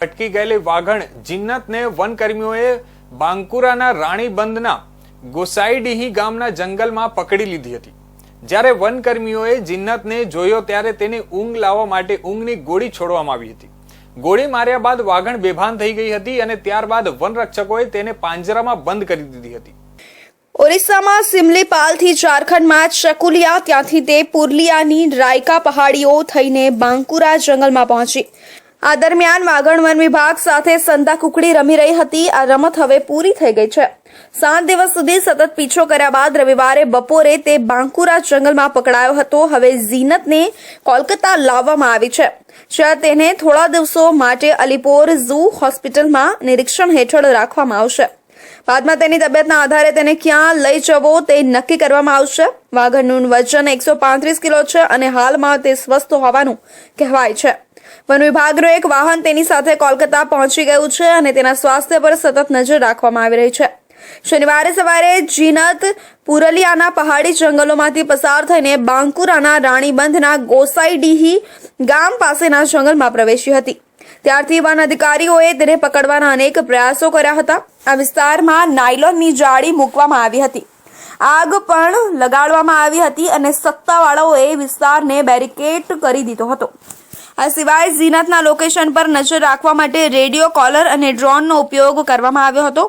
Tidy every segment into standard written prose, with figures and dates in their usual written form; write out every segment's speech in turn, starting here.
અટકી ગયેલી વાઘણ જીન્નતને વનકર્મીઓએ બાંકુરાના રાણીબંધના ગોસાઈડીહી ગામના જંગલમાં પકડી લીધી હતી। જ્યારે વનકર્મીઓએ જીન્નતને જોયો ત્યારે તેને ઊંઘ લાવવા માટે ઊંઘની ગોળી છોડવામાં આવી હતી। ગોળી માર્યા બાદ વાઘણ બેભાન થઈ ગઈ હતી અને ત્યારબાદ વનરક્ષકોએ તેને પાંજરામાં બંધ કરી દીધી હતી। ઓરિસ્સામાં સિમલીપાલથી ઝારખંડમાં ચકુલિયા, ત્યાંથી તે પુરલિયાની રાયકા પહાડીઓ થઈને બાંકુરા જંગલમાં પહોંચી। આ દરમિયાન વાઘણ વન વિભાગ સાથે સંતાકુકડી રમી રહી હતી। આ રમત હવે પૂરી થઈ ગઈ છે। 7 દિવસ સુધી સતત પીછો કર્યા બાદ રવિવારે બપોરે તે બાંકુરા જંગલમાં પકડાયો હતો। હવે ઝીનતને કોલકાતા લાવવામાં આવી છે, જ્યાં તેને થોડા દિવસો માટે અલીપોર ઝૂ હોસ્પિટલમાં નિરીક્ષણ હેઠળ રાખવામાં આવશે। બાદમાં તેની તબિયતના આધારે તેને ક્યાં લઈ જવો તે નક્કી કરવામાં આવશે। વાઘણનું વજન 135 કિલો છે અને હાલમાં તે સ્વસ્થ હોવાનું કહેવાય છે। વન વિભાગનું એક વાહન તેની સાથે કોલકાતા પહોંચી ગયું છે અને તેના સ્વાસ્થ્ય પર સતત નજર રાખવામાં આવી રહી છે। શનિવારે સવારે જીનત પુરલિયાના પહાડી જંગલોમાંથી પસાર થઈને બાંકુરાના રાણીબંધના ગોસાઈડીહી ગામ પાસેના જંગલમાં પ્રવેશી હતી। ત્યારથી વન અધિકારીઓએ તેને પકડવાના અનેક પ્રયાસો કર્યા હતા। આ વિસ્તારમાં નાયલોનની જાળી મૂકવામાં આવી હતી, આગ પણ લગાડવામાં આવી હતી અને સત્તાવાળાઓએ વિસ્તારને બેરિકેડ કરી દીધો હતો। આ સિવાય ઝીનતના લોકેશન પર નજર રાખવા માટે રેડિયો કોલર અને ડ્રોનનો ઉપયોગ કરવામાં આવ્યો હતો।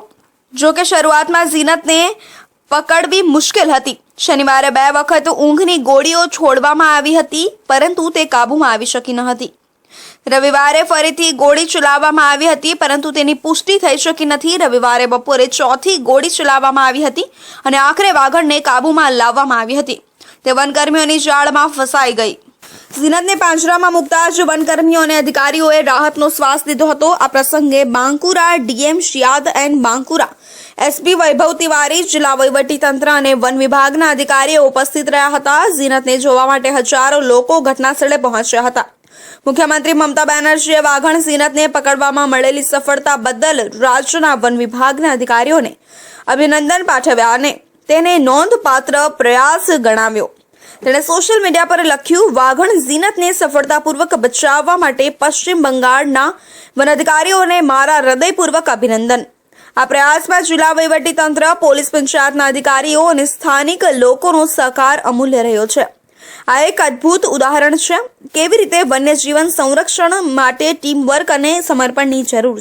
જો કે શરૂઆતમાં ઝીનતને પકડવી મુશ્કેલ હતી। શનિવારે 2 વખત ઊંઘની ગોળીઓ છોડવામાં આવી હતી, પરંતુ તે કાબૂમાં આવી શકી ન હતી। રવિવારે ફરીથી ગોળી ચલાવવામાં આવી હતી, પરંતુ તેની પુષ્ટિ થઈ શકી નથી। રવિવારે બપોરે ચોથી ગોળી ચલાવવામાં આવી હતી અને આખરે વાઘણને કાબૂમાં લાવવામાં આવી હતી। તે વનકર્મીઓની જાળમાં ફસાઈ ગઈ। ઝીનતને પાંજરામાં મૂકતા જ વનકર્મીઓ અને અધિકારીઓએ રાહતનો શ્વાસ લીધો હતો। આ પ્રસંગે બાંકુરા ડીએમ શિયાદ એન્ડ બાંકુરા એસપી વૈભવ તિવારી, જિલ્લા વહીવટીતંત્ર અને વન વિભાગના અધિકારીઓ ઉપસ્થિત રહ્યા હતા। ઝીનતને જોવા માટે હજારો લોકો ઘટનાસ્થળે પહોંચ્યા હતા। મુખ્યમંત્રી મમતા બેનર્જીએ વાઘણ ઝીનતને પકડવામાં મળેલી સફળતા બદલ રાજ્યના વન વિભાગના અધિકારીઓને અભિનંદન પાઠવ્યા અને તેને નોંધપાત્ર પ્રયાસ ગણાવ્યો। તેણે સોશિયલ મીડિયા પર લખ્યું, વાઘણ ઝીનતને સફળતાપૂર્વક બચાવવા માટે પશ્ચિમ બંગાળના વન અધિકારીઓને મારા હૃદયપૂર્વક અભિનંદન। આ પ્રયાસમાં જિલ્લા વહીવટીતંત્ર, પોલીસ પંચાયતના અધિકારીઓ અને સ્થાનિક લોકોનો સહકાર અમૂલ્ય રહ્યો છે। આ એક અદ્ભુત ઉદાહરણ છે કેવી રીતે વન્યજીવન સંરક્ષણ માટે ટીમવર્ક અને સમર્પણની જરૂર છે।